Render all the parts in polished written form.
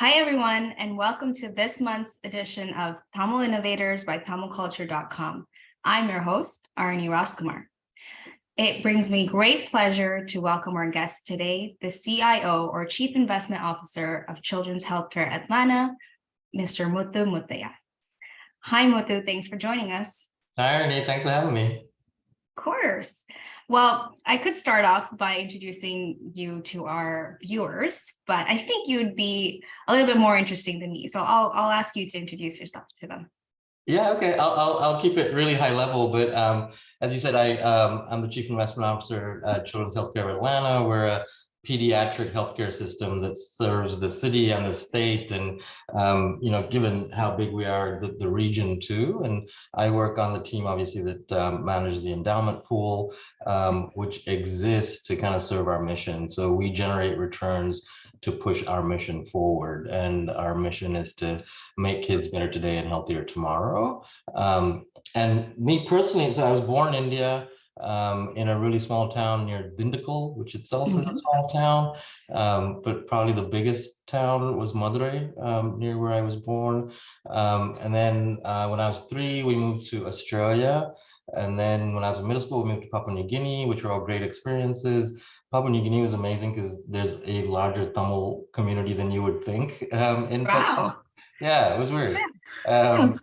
Hi, everyone, and welcome to this month's edition of Tamil Innovators by TamilCulture.com. I'm your host, Arani Raskumar. It brings me great pleasure to welcome our guest today, the CIO or Chief Investment Officer of Children's Healthcare Atlanta, Mr. Muthu Muthiah. Hi, Muthu. Thanks for joining us. Hi, Arnie. Thanks for having me. Of course. Well, I could start off by introducing you to our viewers, but I think you'd be a little bit more interesting than me. So I'll ask you to introduce yourself to them. Yeah, okay. I'll keep it really high level, but as you said, I'm the Chief Investment Officer at Children's Healthcare of Atlanta. We're a pediatric healthcare system that serves the city and the state, and given how big we are, the region too. And I work on the team, obviously, that manages the endowment pool, which exists to kind of serve our mission. So we generate returns to push our mission forward, and our mission is to make kids better today and healthier tomorrow. And me personally, so I was born in India, in a really small town near Dindigul, which itself is a small town, but probably the biggest town was Madurai, near where I was born. And then when I was 3, we moved to Australia. And then when I was in middle school, we moved to Papua New Guinea, which were all great experiences. Papua New Guinea was amazing because there's a larger Tamil community than you would think. Wow. Yeah, it was weird. And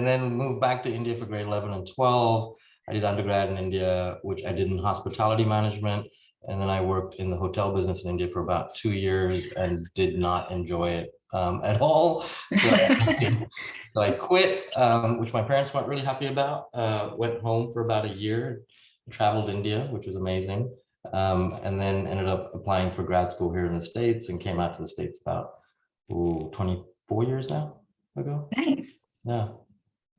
then moved back to India for grade 11 and 12. I did undergrad in India, which I did in hospitality management. And then I worked in the hotel business in India for about 2 years and did not enjoy it at all. So I quit, which my parents weren't really happy about. Went home for about a year, traveled India, which was amazing. And then ended up applying for grad school here in the States and came out to the States about 24 years now ago. Nice. Yeah.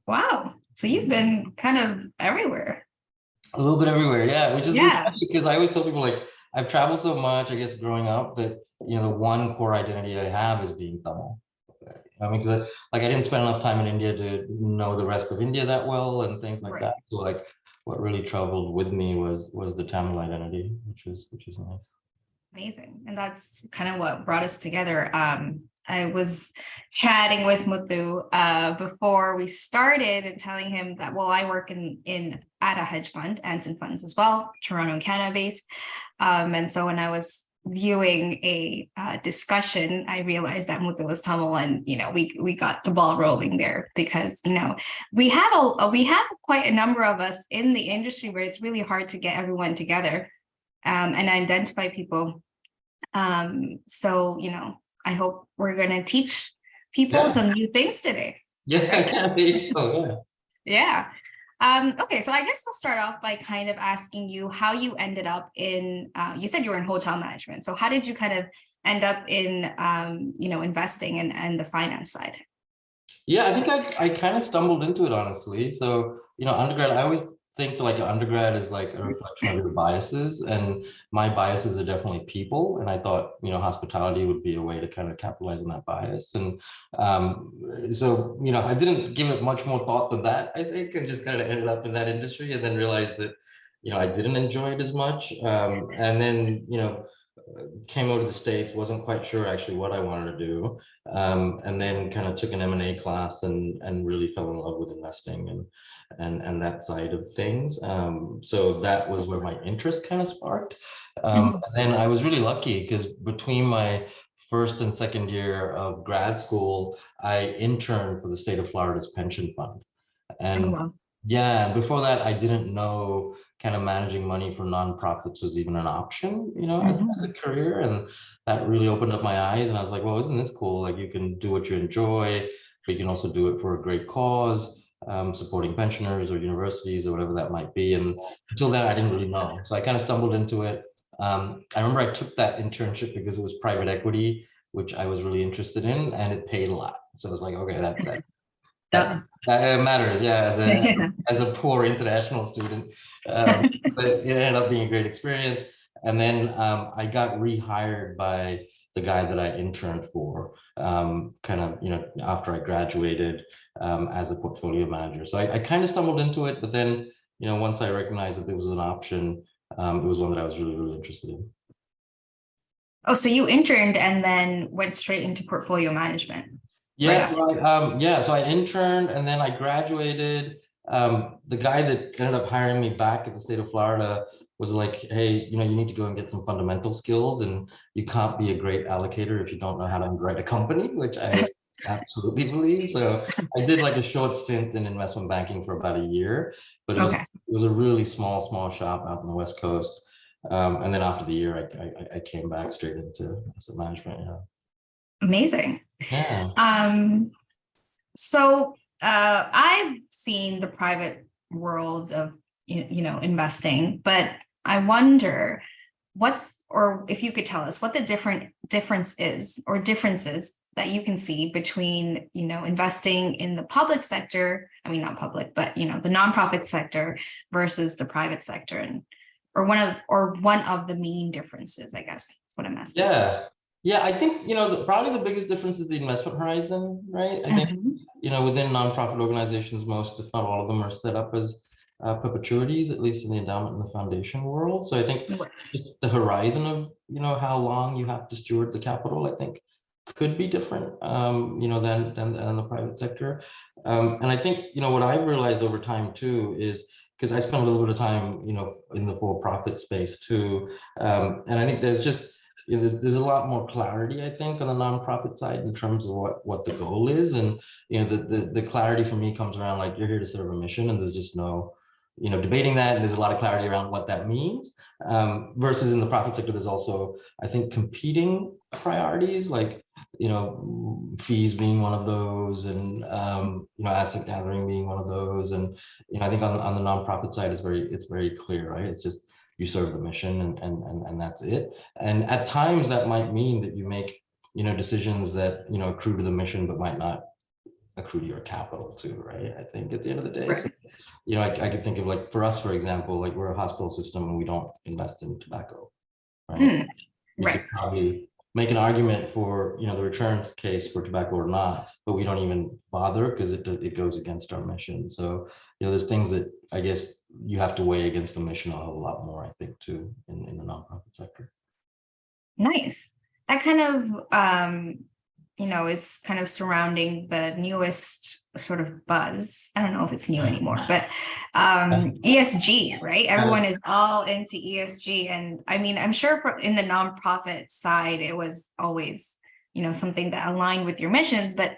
Wow. So you've been kind of everywhere. A little bit everywhere, yeah. Which is really Yeah. funny because I always tell people, like, I've traveled so much, I guess, growing up, that the one core identity I have is being Tamil. I mean, because I didn't spend enough time in India to know the rest of India that well and things like that. So like what really traveled with me was the Tamil identity, which is nice. Amazing. And that's kind of what brought us together. I was chatting with Muthu before we started and telling him that, well, I work at a hedge fund, Anson Funds as well, Toronto and Canada based. And so when I was viewing a discussion, I realized that Muthu was Tamil, and we got the ball rolling there because we have quite a number of us in the industry where it's really hard to get everyone together and identify people. So I hope we're going to teach people some new things today. Yeah. Yeah. Okay, so I guess we'll start off by kind of asking you how you ended up in, you said you were in hotel management. So how did you kind of end up in, investing and the finance side? Yeah, I think I kind of stumbled into it, honestly. So, undergrad, I always think like an undergrad is like a reflection of your biases, and my biases are definitely people. And I thought, hospitality would be a way to kind of capitalize on that bias. And so, I didn't give it much more thought than that, I think, and just kind of ended up in that industry and then realized that, I didn't enjoy it as much. And then, came over to the States, wasn't quite sure actually what I wanted to do. And then kind of took an M&A class and really fell in love with investing and that side of things. So that was where my interest kind of sparked. And then I was really lucky because between my first and second year of grad school, I interned for the state of Florida's pension fund. And yeah, before that, I didn't know kind of managing money for nonprofits was even an option, as a career. And that really opened up my eyes. And I was like, well, isn't this cool? Like, you can do what you enjoy, but you can also do it for a great cause, supporting pensioners or universities or whatever that might be. And until then, I didn't really know. So I kind of stumbled into it. I remember I took that internship because it was private equity, which I was really interested in, and it paid a lot. So I was like, okay, that matters, yeah, as a poor international student. But it ended up being a great experience. And then I got rehired by the guy that I interned for, kind of, after I graduated, as a portfolio manager. So I kind of stumbled into it, but then, once I recognized that there was an option, it was one that I was really, really interested in. Oh, so you interned and then went straight into portfolio management right Yeah, after. so I interned and then I graduated. The guy that ended up hiring me back at the state of Florida was like, hey, you need to go and get some fundamental skills, and you can't be a great allocator if you don't know how to underwrite a company, which I absolutely believe. So I did like a short stint in investment banking for about a year, but Okay. it was a really small shop out on the West Coast. And then after the year, I came back straight into asset management. Yeah. Amazing. Yeah. Um, so I've seen the private world of investing, but I wonder or if you could tell us what the difference is or differences that you can see between investing in the public sector, I mean not public, but the nonprofit sector versus the private sector, and or one of the main differences, I guess that's what I'm asking. Yeah. Yeah, I think, probably the biggest difference is the investment horizon, right? I think, Mhm. within nonprofit organizations, most, if not all of them, are set up as perpetuities, at least in the endowment and the foundation world. So I think Right. just the horizon of, how long you have to steward the capital, I think could be different, than the private sector. And I think, what I've realized over time too is, because I spent a little bit of time, in the for-profit space too. And I think there's a lot more clarity, I think, on the nonprofit side in terms of what the goal is. And, the clarity for me comes around like, you're here to serve a mission, and there's just no, debating that. And there's a lot of clarity around what that means. Versus in the profit sector, there's also, I think, competing priorities, like, fees being one of those, and, asset gathering being one of those. And, I think on the nonprofit side, it's very clear, right? It's just, you serve the mission, and that's it. And at times that might mean that you make, decisions that, accrue to the mission, but might not accrue to your capital too, right? I think at the end of the day. So, Right. I could think of, like, for us, for example, like, we're a hospital system and we don't invest in tobacco, right? Mm, You right. could probably make an argument for, the returns case for tobacco or not, but we don't even bother because it goes against our mission. So, there's things that I guess you have to weigh against the mission a whole lot more, I think, too, in the nonprofit sector. Nice. That kind of is kind of surrounding the newest sort of buzz. I don't know if it's new anymore, but ESG, right? Everyone is all into ESG. And I mean, I'm sure in the nonprofit side, it was always, something that aligned with your missions. But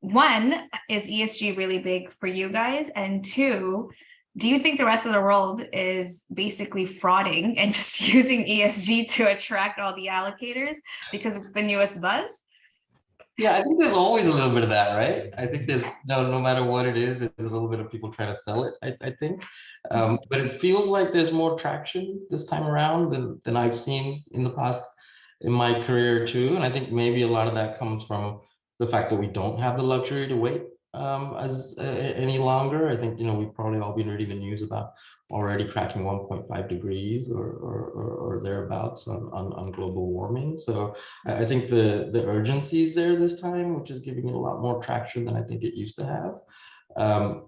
one, is ESG really big for you guys? And two, do you think the rest of the world is basically frauding and just using ESG to attract all the allocators because it's the newest buzz? Yeah, I think there's always a little bit of that, right? I think there's, no matter what it is, there's a little bit of people trying to sell it, I think. But it feels like there's more traction this time around than I've seen in the past in my career too. And I think maybe a lot of that comes from the fact that we don't have the luxury to wait any longer. I think, we've probably all been reading the news about already cracking 1.5 degrees or thereabouts on global warming. So I think the urgency is there this time, which is giving it a lot more traction than I think it used to have.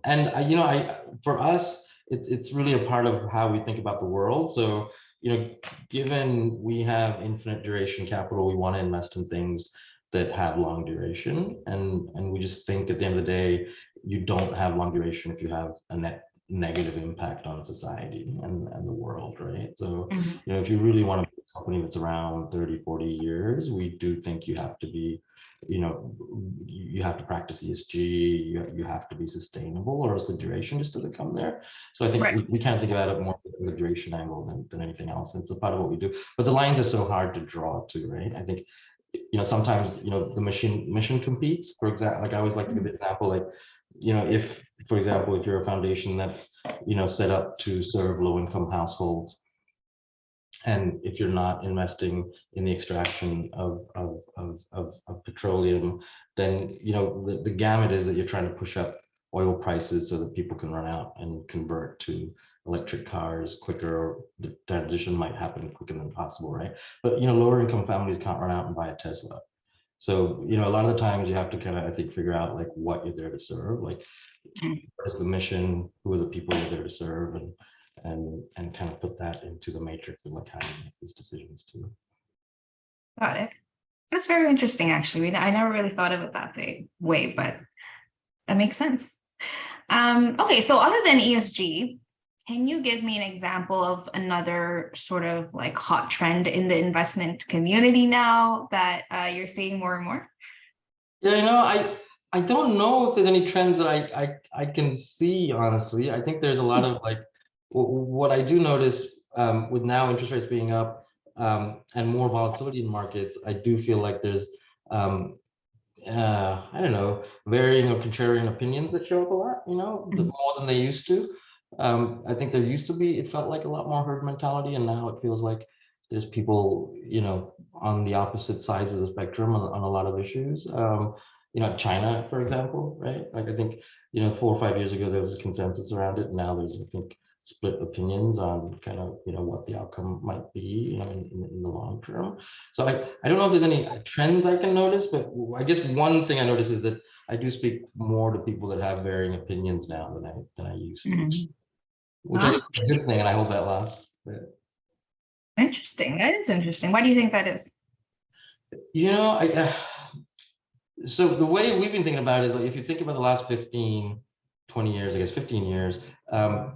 And for us, it's really a part of how we think about the world. So, given we have infinite duration capital, we want to invest in things that have long duration, and we just think at the end of the day, you don't have long duration if you have a net negative impact on society and the world, right? So, Mhm. if you really want to be a company that's around 30, 40 years, we do think you have to be, you have to practice ESG, you have to be sustainable, or else the duration just doesn't come there. So I think Right. we kind of think about it more from the duration angle than anything else. And it's a part of what we do. But the lines are so hard to draw too, right? I think, sometimes, the mission competes. For example, like, I always like to give the example, like, if, for example, if you're a foundation that's, set up to serve low-income households, and if you're not investing in the extraction of petroleum, then, the gamut is that you're trying to push up oil prices so that people can run out and convert to electric cars quicker, or the transition might happen quicker than possible, right? But, lower income families can't run out and buy a Tesla. So, a lot of the times you have to kind of, I think, figure out like what you're there to serve, like, Mhm. what is the mission, who are the people you're there to serve, and kind of put that into the matrix of like how you make these decisions too. Got it. That's very interesting, actually. I never really thought of it that way, but that makes sense. Okay, so other than ESG, can you give me an example of another sort of like hot trend in the investment community now that you're seeing more and more? Yeah, I don't know if there's any trends that I can see, honestly. I think there's a lot of like what I do notice with now interest rates being up and more volatility in markets. I do feel like there's I don't know, varying or contrarian opinions that show up a lot, more than they used to. I think there used to be, it felt like a lot more herd mentality, and now it feels like there's people, on the opposite sides of the spectrum on a lot of issues. China, for example, right? Like I think, 4 or 5 years ago, there was a consensus around it. And now there's, I think, split opinions on kind of, what the outcome might be, in the long term. So I don't know if there's any trends I can notice, but I guess one thing I notice is that I do speak more to people that have varying opinions now than I used to, Mhm. which I Oh, guess is a good thing, and I hope that lasts. But, interesting. That is interesting. Why do you think that is? So the way we've been thinking about it is like if you think about the last 15, 20 years, I guess 15 years,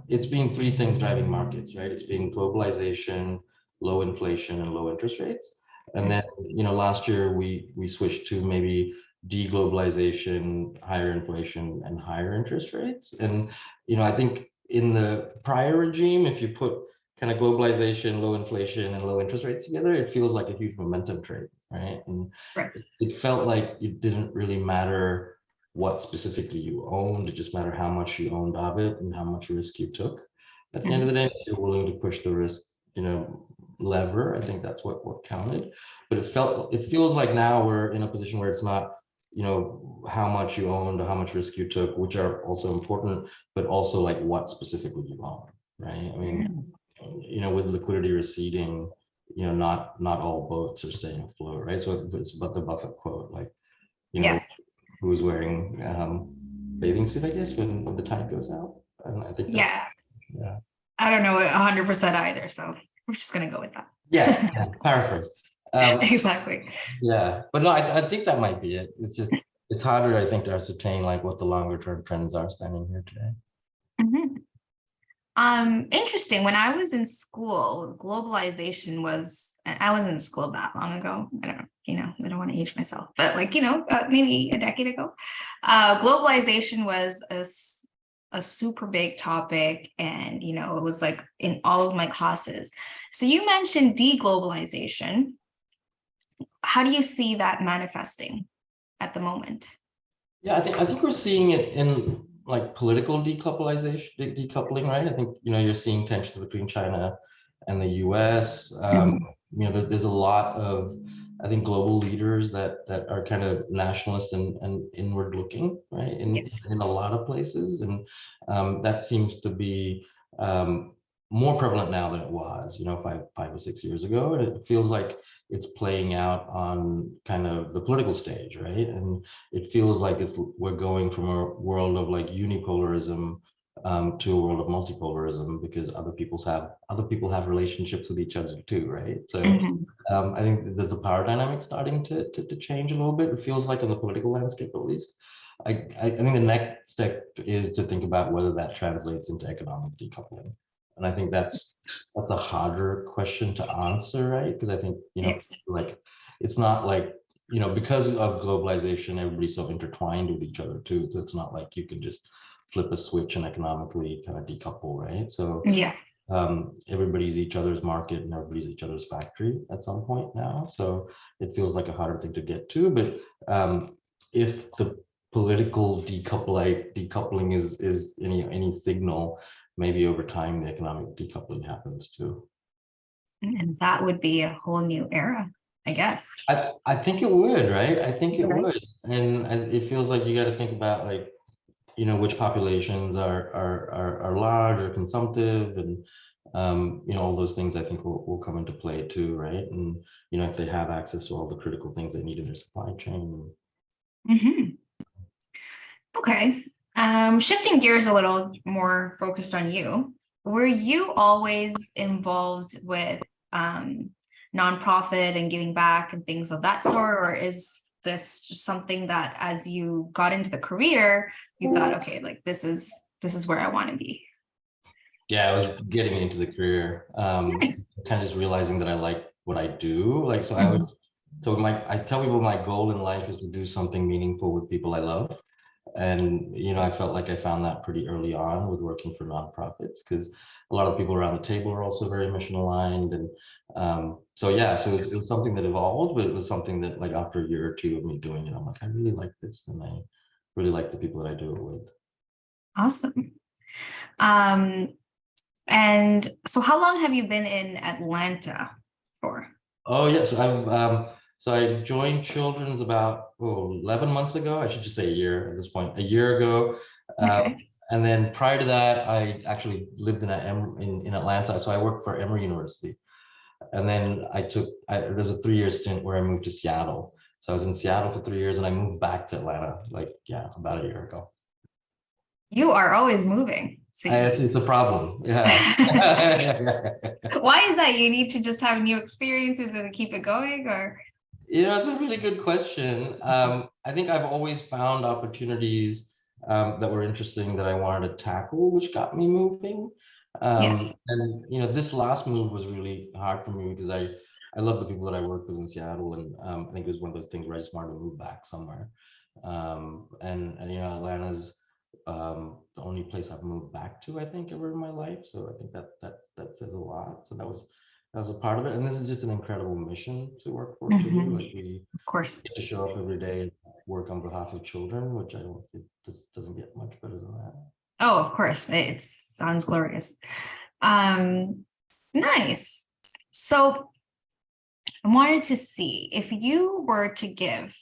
it's been three things driving markets, right? It's been globalization, low inflation, and low interest rates. And then, last year we switched to maybe deglobalization, higher inflation, and higher interest rates. And, I think in the prior regime, if you put kind of globalization, low inflation, and low interest rates together, it feels like a huge momentum trade, right? And Right. it felt like it didn't really matter what specifically you owned. It just mattered how much you owned of it and how much risk you took. At the end of the day, if you're willing to push the risk, lever, I think that's what counted. But it feels like now we're in a position where it's not, how much you owned or how much risk you took, which are also important, but also like what specifically you own, right? I mean, with liquidity receding, not all boats are staying afloat, right? So it's about the Buffett quote, like, Yes. who's wearing bathing suit, I guess, when the tide goes out. And I think that's, Yeah. yeah. I don't know 100% either, so we're just gonna go with that. Yeah, paraphrase. Exactly. Yeah, but no, I think that might be it. It's harder, I think, to ascertain like what the longer term trends are standing here today. Mhm. Interesting. When I was in school, globalization was, and I wasn't in school that long ago. I don't know, I don't want to age myself, but like, maybe a decade ago, globalization was a super big topic. And, it was like in all of my classes. So you mentioned deglobalization. How do you see that manifesting at the moment? Yeah, I think we're seeing it in like political decoupling, right? I think you're seeing tensions between China and the U.S. There's a lot of, I think, global leaders that are kind of nationalist and inward looking, right? Yes. In a lot of places, and that seems to be more prevalent now than it was, 5 or 6 years ago. And it feels like it's playing out on kind of the political stage, right? And it feels like we're going from a world of like unipolarism to a world of multipolarism, because other people have relationships with each other too, right? So I think that there's a power dynamic starting to change a little bit. It feels like in the political landscape, at least. I think the next step is to think about whether that translates into economic decoupling. And I think that's a harder question to answer, right? Because I think, Yes. like it's not like, because of globalization, everybody's so intertwined with each other too. So it's not like you can just flip a switch and economically kind of decouple, right? So Yeah. everybody's each other's market and everybody's each other's factory at some point now. So it feels like a harder thing to get to. But if the political decoupling is any signal, maybe over time the economic decoupling happens too. And that would be a whole new era, I guess. I think it would, right? I think it Right. would, and it feels like you got to think about like, which populations are large or consumptive, and all those things I think will come into play too, right? And if they have access to all the critical things they need in their supply chain. Mhm. Okay. Shifting gears a little more focused on you. Were you always involved with nonprofit and giving back and things of that sort? Or is this just something that as you got into the career, you thought, okay, like this is where I want to be? Yeah, I was getting into the career, Nice. kind of just realizing that I like what I do. Like, so Mhm. I tell people my goal in life is to do something meaningful with people I love. And, I felt like I found that pretty early on with working for nonprofits, because a lot of people around the table are also very mission aligned. And so, yeah, so it was something that evolved, but it was something that, like, after a year or two of me doing it, I'm like, I really like this. And I really like the people that I do it with. Awesome. And so how long have you been in Atlanta for? Oh, yeah. So I joined Children's about 11 months ago. I should just say a year at this point, a year ago. Okay. And then prior to that, I actually lived in Atlanta. So I worked for Emory University. And then there's a 3-year stint where I moved to Seattle. So I was in Seattle for 3 years and I moved back to Atlanta, like, yeah, about a year ago. You are always moving, seems. It's a problem. Yeah. Why is that? You need to just have new experiences and keep it going, or? It's a really good question. I think I've always found opportunities that were interesting that I wanted to tackle, which got me moving. Yes. And this last move was really hard for me because I love the people that I work with in Seattle, and I think it was one of those things where I just wanted to move back somewhere. And Atlanta's the only place I've moved back to, I think, ever in my life. So I think that says a lot. So that was a part of it. And this is just an incredible mission to work for too. Mhm. Like, we Of course. get to show up every day and work on behalf of children, which I don't, it just doesn't get much better than that. Oh, of course. It sounds glorious. Um, nice. So I wanted to see if you were to give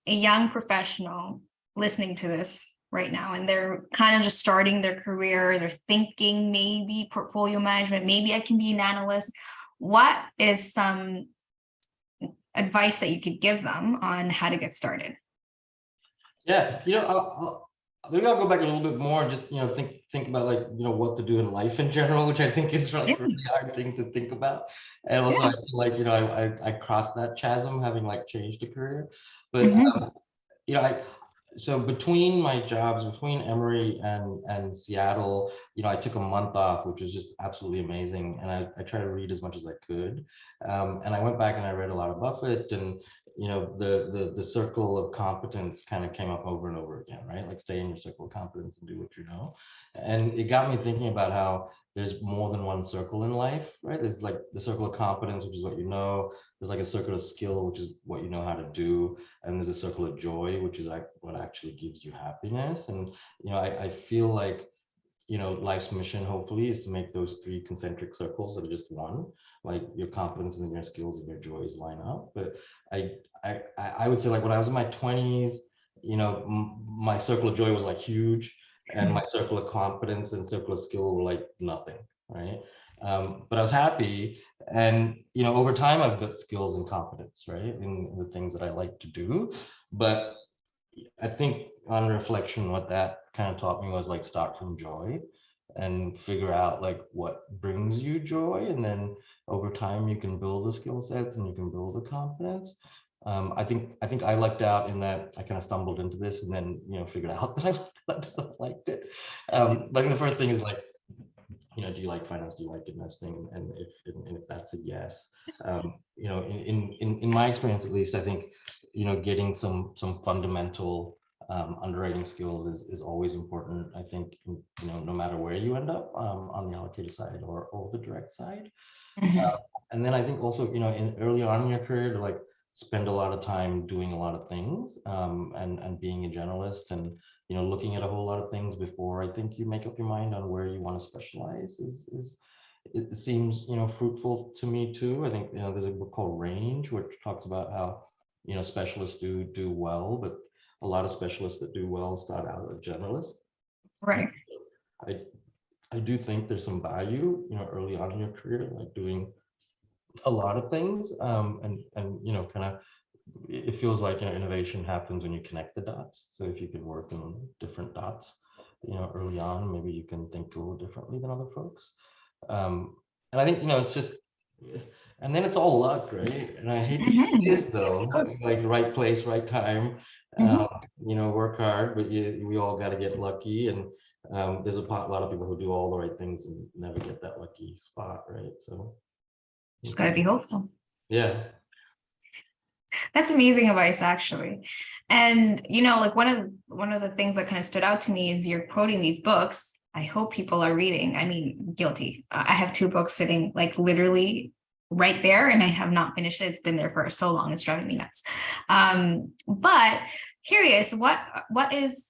a young professional listening to this right now, and they're kind of just starting their career, they're thinking maybe portfolio management, maybe I can be an analyst. What is some advice that you could give them on how to get started? Yeah, maybe I'll go back a little bit more and just think about, like, what to do in life in general, which I think is like Yeah. a really hard thing to think about. And also, I feel like I crossed that chasm having, like, changed a career, but Mhm. I so between my jobs, between Emory and Seattle, I took a month off, which was just absolutely amazing. And I tried to read as much as I could. And I went back and I read a lot of Buffett, and the circle of competence kind of came up over and over again, right? Like, stay in your circle of competence and do what you know. And it got me thinking about how there's more than one circle in life, right? There's, like, the circle of competence, which is what you know. There's, like, a circle of skill, which is what you know how to do. And there's a circle of joy, which is, like, what actually gives you happiness. And I feel like life's mission, hopefully, is to make those three concentric circles that are just one, like your competence and your skills and your joys line up. But I would say, like, when I was in my 20s, my circle of joy was, like, huge, and my circle of competence and circle of skill were, like, nothing, right? But I was happy, and over time I've built skills and competence, right, in the things that I like to do. But I think, on reflection, what that kind of taught me was, like, start from joy and figure out, like, what brings you joy, and then over time you can build the skill sets and you can build the confidence. I think I lucked out in that I kind of stumbled into this and then figured out that I liked it. But I think the first thing is, like, do you like finance? Do you like investing? And if that's a yes, in my experience, at least, I think getting some fundamental underwriting skills is always important. I think no matter where you end up, on the allocated side or the direct side. Mhm. And then I think also, in early on in your career, to, like, spend a lot of time doing a lot of things, and being a generalist, and looking at a whole lot of things before I think you make up your mind on where you want to specialize is it seems fruitful to me too. I think there's a book called Range, which talks about how specialists do well, but a lot of specialists that do well start out as generalists. Right. I I do think there's some value early on in your career, like, doing a lot of things, and kind of, it feels like innovation happens when you connect the dots. So if you can work in different dots early on, maybe you can think a little differently than other folks. And I think it's just, and then it's all luck, right? And I hate to say this though, like right place, right time. Mhm. Work hard, but we all got to get lucky. And there's a lot of people who do all the right things and never get that lucky spot, right? So Just gotta be hopeful. yeah. That's amazing advice, actually. And like one of the things that kind of stood out to me is you're quoting these books. I hope people are reading. I mean, guilty. I have 2 books sitting like literally right there, and I have not finished it. It's been there for so long; it's driving me nuts. But curious, what is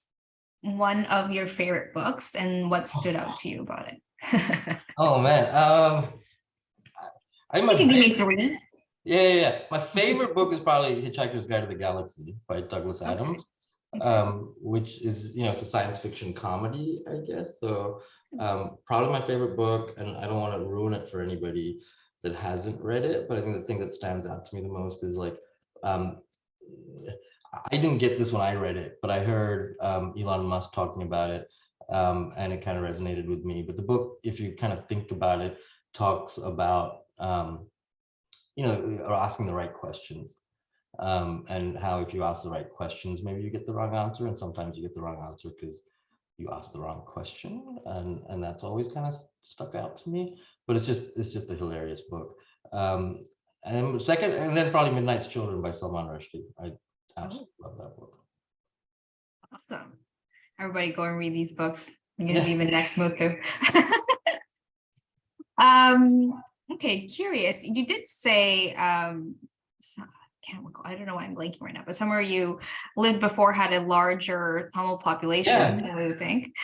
one of your favorite books, and what stood out to you about it? Oh man. I'm You a can give big me 3. Yeah. My favorite book is probably Hitchhiker's Guide to the Galaxy by Douglas Okay. Adams, Okay. which is, it's a science fiction comedy, I guess. So probably my favorite book, and I don't want to ruin it for anybody that hasn't read it, but I think the thing that stands out to me the most is like, um, I didn't get this when I read it, but I heard Elon Musk talking about it, and it kind of resonated with me. But the book, if you kind of think about it, talks about or asking the right questions, and how if you ask the right questions, maybe you get the wrong answer, and sometimes you get the wrong answer because you asked the wrong question, and that's always kind of stuck out to me. But it's just a hilarious book. And second, and then probably Midnight's Children by Salman Rushdie. I absolutely love that book. Awesome. Everybody go and read these books. I'm going to Yeah. be the next Muthu. Okay, curious. You did say, can't recall, I don't know why I'm blanking right now, but somewhere you lived before had a larger Tamil population than we would think.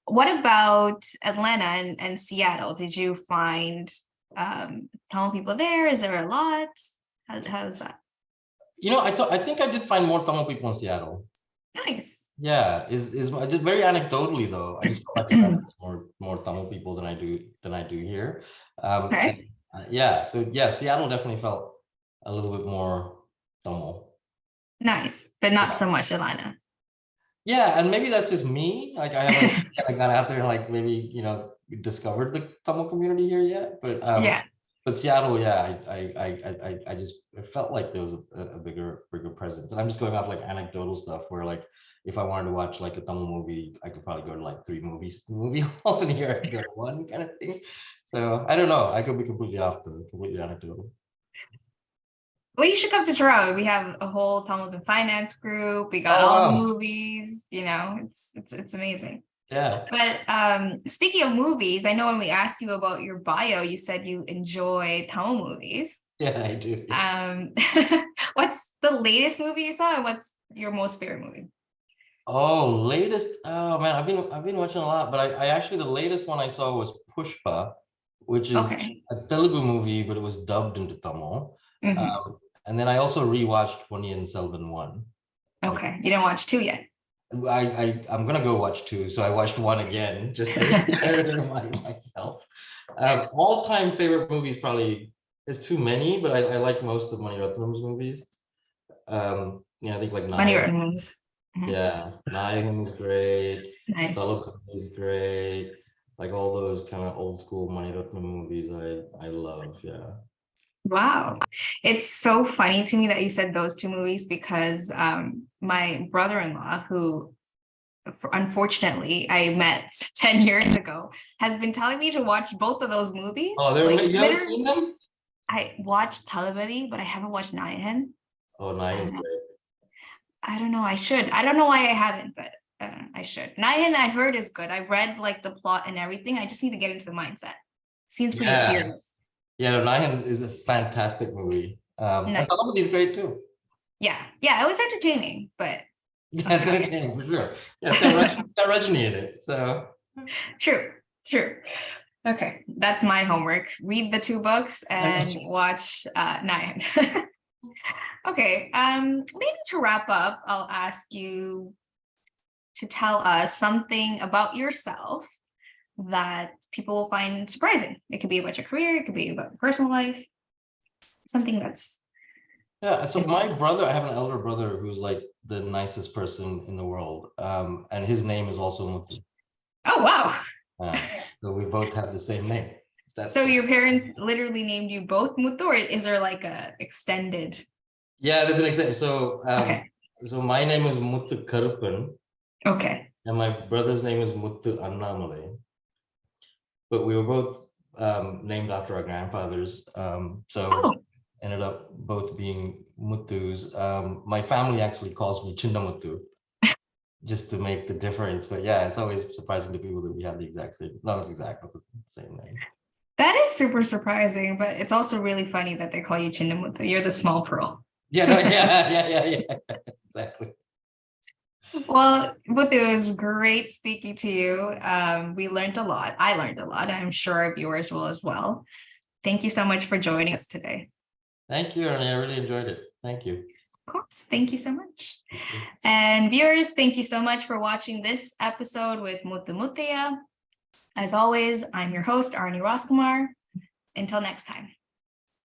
What about Atlanta and Seattle? Did you find Tamil people there? Is there a lot? How's that? I think I did find more Tamil people in Seattle. Nice. Yeah, is just very anecdotally though. I just felt like it's more Tamil people than I do here. Okay. So Seattle definitely felt a little bit more Tamil. Nice, but not Yeah. so much Atlanta. Yeah, and maybe that's just me. Like I haven't kind of gone out there and like maybe discovered the Tamil community here yet. Yeah. But Seattle, yeah, I just it felt like there was a bigger presence. And I'm just going off like anecdotal stuff where like if I wanted to watch like a Tamil movie, I could probably go to like 3 movie halls, and here I could go to 1 kind of thing. So I don't know. I could be completely anecdotal. Well, you should come to Toronto. We have a whole Tamils in Finance group. We got Oh all the wow. movies. It's amazing. Yeah. But speaking of movies, I know when we asked you about your bio, you said you enjoy Tamil movies. Yeah, I do. What's the latest movie you saw, and what's your most favorite movie? Oh, latest. Oh man, I've been watching a lot, but I actually the latest one I saw was Pushpa, which is Okay. a Telugu movie, but it was dubbed into Tamil. And then I also rewatched Ponniyin Selvan 1. Okay, you didn't watch 2 yet. I'm gonna go watch 2, so I watched 1 again just to remind myself. All-time favorite movies probably is too many, but I like most of Mani Ratnam's movies. I think like Money Nayak. Movies. Yeah, Nayak is great. Nice. Talukam is great. Like all those kind of old school Mani Ratnam movies, I love. Yeah. Wow. It's so funny to me that you said those 2 movies because my brother-in-law, who unfortunately I met 10 years ago, has been telling me to watch both of those movies. Oh, you haven't seen them? I watched Talabadi, but I haven't watched Nayan. Oh, Nayan's great. I don't know. I should. I don't know why I haven't, but I should. Nayan, I heard, is good. I read like the plot and everything. I just need to get into the mindset. Seems pretty serious. Yeah, Nayan is a fantastic movie. And Talabadi is great too. Yeah, it was entertaining, but yeah, it's entertaining for sure. Yeah, it's got Rajni in it. So true. Okay, that's my homework. Read the 2 books and watch Nayan. Okay, maybe to wrap up, I'll ask you to tell us something about yourself that people will find surprising. It could be about your career, it could be about your personal life, something that's... Yeah, so my brother, I have an elder brother who's like the nicest person in the world, and his name is also Muthu. Oh, wow. So we both have the same name. So your parents literally named you both Muthu, or is there like a extended? Yeah, there's an extent. So Okay. so my name is Muthu Karuppan, Okay. and my brother's name is Muthu Annamalai. But we were both named after our grandfathers. So Oh, ended up both being Muthus. My family actually calls me Chinnamuthu, just to make the difference. But yeah, it's always surprising to people that we have the exact same, not exact, but the same name. that is super surprising, but it's also really funny that they call you Chinnamuthu. You're the small pearl. Yeah, no, yeah, exactly. Well, Muthu, it was great speaking to you. We learned a lot. I learned a lot. I'm sure viewers will as well. Thank you so much for joining us today. Thank you, Ernie. I really enjoyed it. Thank you. Of course. Thank you so much. And viewers, thank you so much for watching this episode with Muthu Muthiah. As always, I'm your host, Arnie Roskumar. Until next time.